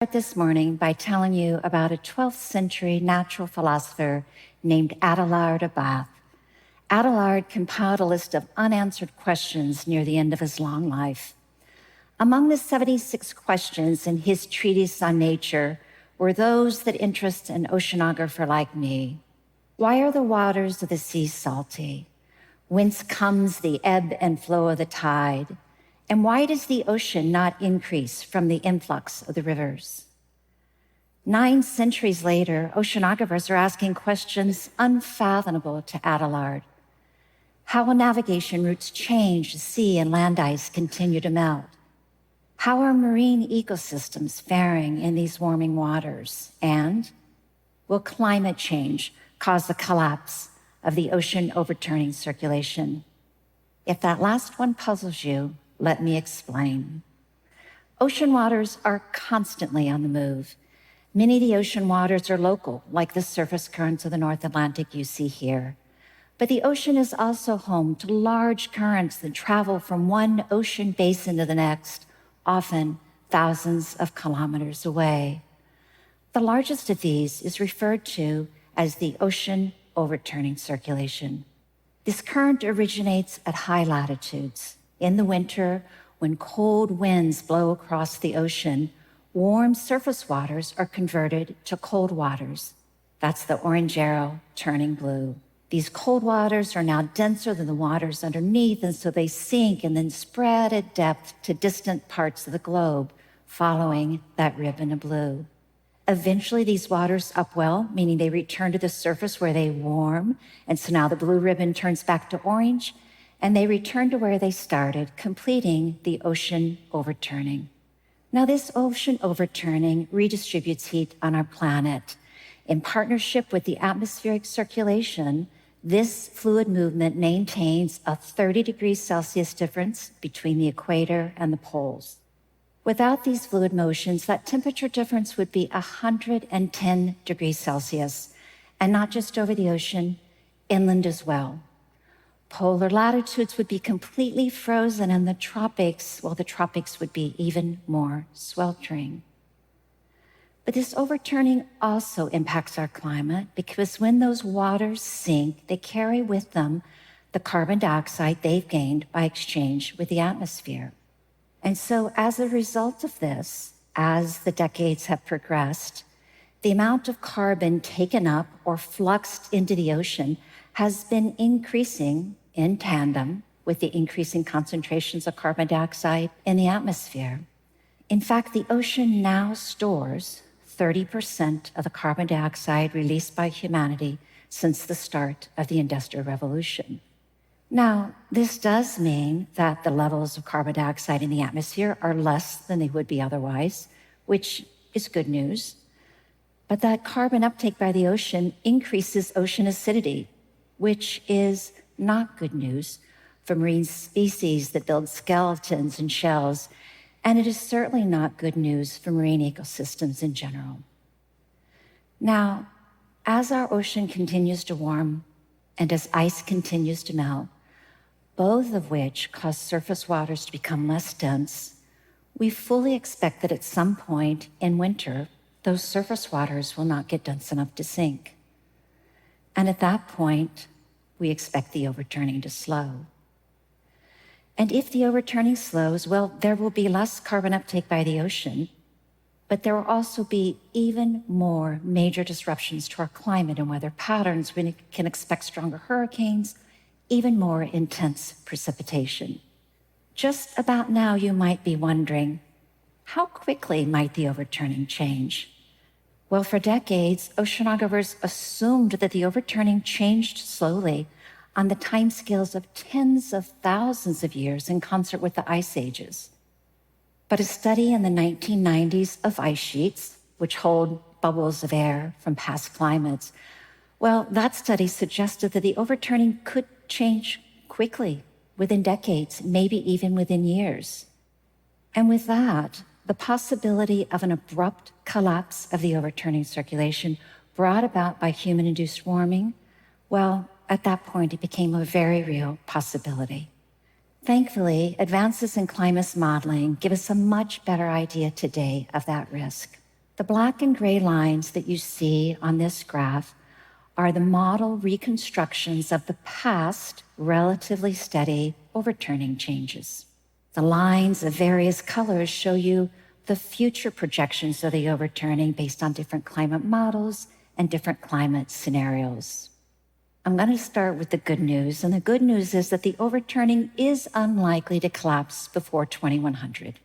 Start this morning by telling you about a 12th century natural philosopher named Abelard of Bath. Abelard compiled a list of unanswered questions near the end of his long life. Among the 76 questions in his treatise on nature were those that interest an oceanographer like me. Why are the waters of the sea salty? Whence comes the ebb and flow of the tide? And why does the ocean not increase from the influx of the rivers? 9 centuries later, oceanographers are asking questions unfathomable to Abelard. How will navigation routes change as sea and land ice continue to melt? How are marine ecosystems faring in these warming waters? And will climate change cause the collapse of the ocean overturning circulation? If that last one puzzles you, let me explain. Ocean waters are constantly on the move. Many of the ocean waters are local, like the surface currents of the North Atlantic you see here. But the ocean is also home to large currents that travel from one ocean basin to the next, often thousands of kilometers away. The largest of these is referred to as the ocean overturning circulation. This current originates at high latitudes. In the winter, when cold winds blow across the ocean, warm surface waters are converted to cold waters. That's the orange arrow turning blue. These cold waters are now denser than the waters underneath, and so they sink and then spread at depth to distant parts of the globe, following that ribbon of blue. Eventually, these waters upwell, meaning they return to the surface where they warm, and so now the blue ribbon turns back to orange, and they return to where they started, completing the ocean overturning. Now, this ocean overturning redistributes heat on our planet. In partnership with the atmospheric circulation, this fluid movement maintains a 30 degrees Celsius difference between the equator and the poles. Without these fluid motions, that temperature difference would be 110 degrees Celsius, and not just over the ocean, inland as well. Polar latitudes would be completely frozen, and the tropics would be even more sweltering. But this overturning also impacts our climate because when those waters sink, they carry with them the carbon dioxide they've gained by exchange with the atmosphere. And so as a result of this, as the decades have progressed, the amount of carbon taken up or fluxed into the ocean has been increasing in tandem with the increasing concentrations of carbon dioxide in the atmosphere. In fact, the ocean now stores 30% of the carbon dioxide released by humanity since the start of the Industrial Revolution. Now, this does mean that the levels of carbon dioxide in the atmosphere are less than they would be otherwise, which is good news. But that carbon uptake by the ocean increases ocean acidity, which is not good news for marine species that build skeletons and shells, and it is certainly not good news for marine ecosystems in general. Now, as our ocean continues to warm and as ice continues to melt, both of which cause surface waters to become less dense, we fully expect that at some point in winter, those surface waters will not get dense enough to sink. And at that point, we expect the overturning to slow. And if the overturning slows, well, there will be less carbon uptake by the ocean, but there will also be even more major disruptions to our climate and weather patterns. We can expect stronger hurricanes, even more intense precipitation. Just about now, you might be wondering, how quickly might the overturning change? Well, for decades, oceanographers assumed that the overturning changed slowly on the timescales of tens of thousands of years in concert with the ice ages. But a study in the 1990s of ice sheets, which hold bubbles of air from past climates, well, that study suggested that the overturning could change quickly, within decades, maybe even within years. And with that, the possibility of an abrupt collapse of the overturning circulation brought about by human-induced warming, well, at that point, it became a very real possibility. Thankfully, advances in climate modeling give us a much better idea today of that risk. The black and gray lines that you see on this graph are the model reconstructions of the past relatively steady overturning changes. The lines of various colors show you the future projections of the overturning based on different climate models and different climate scenarios. I'm going to start with the good news, and the good news is that the overturning is unlikely to collapse before 2100.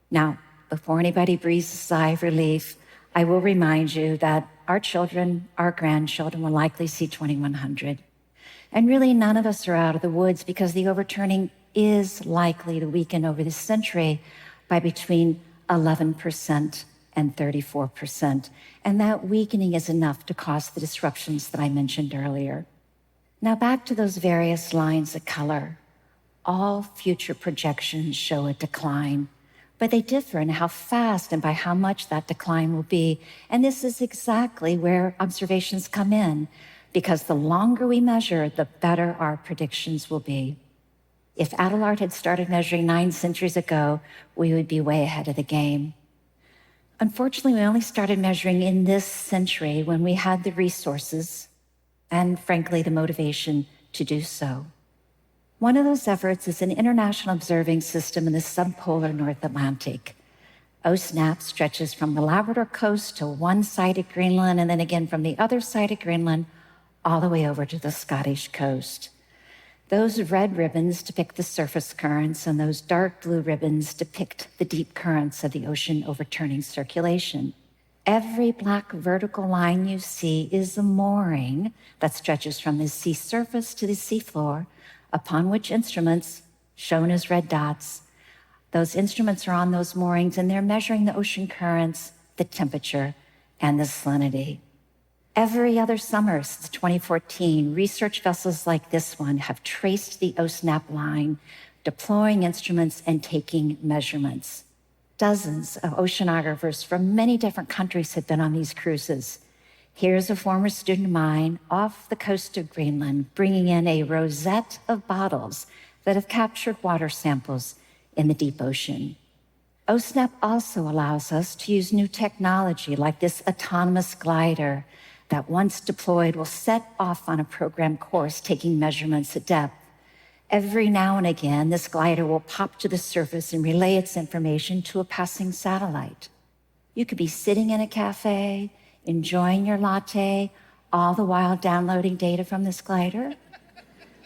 Now, before anybody breathes a sigh of relief, I will remind you that our children, our grandchildren will likely see 2100. And really, none of us are out of the woods because the overturning is likely to weaken over this century by between 11% and 34%. And that weakening is enough to cause the disruptions that I mentioned earlier. Now back to those various lines of color. All future projections show a decline, but they differ in how fast and by how much that decline will be. And this is exactly where observations come in, because the longer we measure, the better our predictions will be. If Adelard had started measuring 9 centuries ago, we would be way ahead of the game. Unfortunately, we only started measuring in this century when we had the resources and, frankly, the motivation to do so. One of those efforts is an international observing system in the subpolar North Atlantic. OSNAP stretches from the Labrador coast to one side of Greenland and then again from the other side of Greenland all the way over to the Scottish coast. Those red ribbons depict the surface currents, and those dark blue ribbons depict the deep currents of the ocean overturning circulation. Every black vertical line you see is a mooring that stretches from the sea surface to the seafloor, upon which instruments, shown as red dots, those instruments are on those moorings, and they're measuring the ocean currents, the temperature, and the salinity. Every other summer since 2014, research vessels like this one have traced the OSNAP line, deploying instruments and taking measurements. Dozens of oceanographers from many different countries have been on these cruises. Here's a former student of mine off the coast of Greenland, bringing in a rosette of bottles that have captured water samples in the deep ocean. OSNAP also allows us to use new technology like this autonomous glider that once deployed will set off on a program course taking measurements at depth. Every now and again, this glider will pop to the surface and relay its information to a passing satellite. You could be sitting in a cafe, enjoying your latte, all the while downloading data from this glider,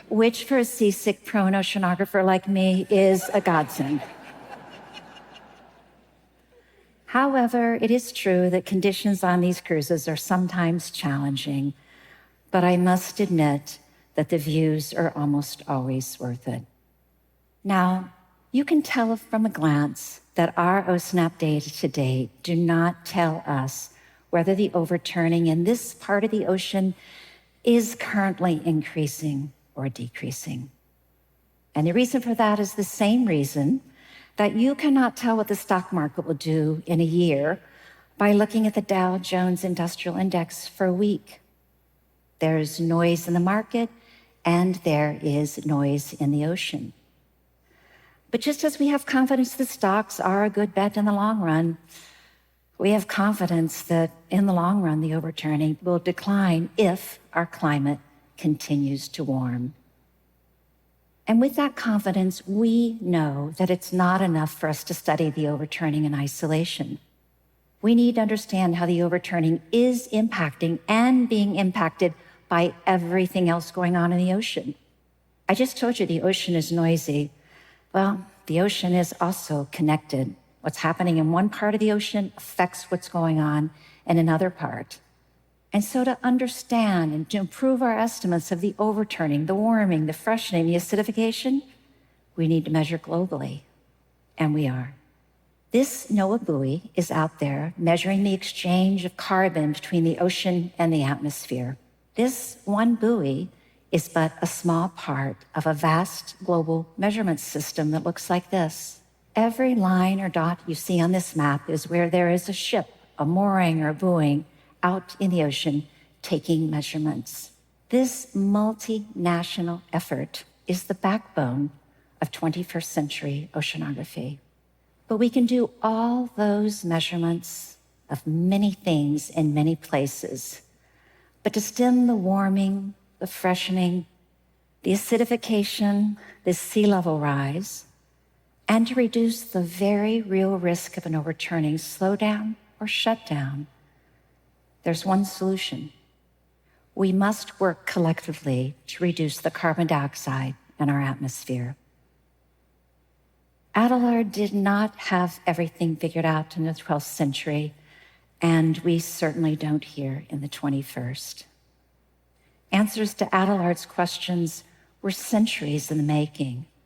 which for a seasick prone oceanographer like me is a godsend. However, it is true that conditions on these cruises are sometimes challenging, but I must admit that the views are almost always worth it. Now, you can tell from a glance that our OSNAP data to date do not tell us whether the overturning in this part of the ocean is currently increasing or decreasing. And the reason for that is the same reason that you cannot tell what the stock market will do in a year by looking at the Dow Jones Industrial Index for a week. There's noise in the market, and there is noise in the ocean. But just as we have confidence that stocks are a good bet in the long run, we have confidence that in the long run, the overturning will decline if our climate continues to warm. And with that confidence, we know that it's not enough for us to study the overturning in isolation. We need to understand how the overturning is impacting and being impacted by everything else going on in the ocean. I just told you the ocean is noisy. Well, the ocean is also connected. What's happening in one part of the ocean affects what's going on in another part. And so to understand and to improve our estimates of the overturning, the warming, the freshening, the acidification, we need to measure globally. And we are. This NOAA buoy is out there measuring the exchange of carbon between the ocean and the atmosphere. This one buoy is but a small part of a vast global measurement system that looks like this. Every line or dot you see on this map is where there is a ship, a mooring or a buoying out in the ocean taking measurements. This multinational effort is the backbone of 21st century oceanography. But we can do all those measurements of many things in many places, but to stem the warming, the freshening, the acidification, the sea level rise, and to reduce the very real risk of an overturning slowdown or shutdown, there's one solution. We must work collectively to reduce the carbon dioxide in our atmosphere. Abelard did not have everything figured out in the 12th century, and we certainly don't here in the 21st. Answers to Adelard's questions were centuries in the making,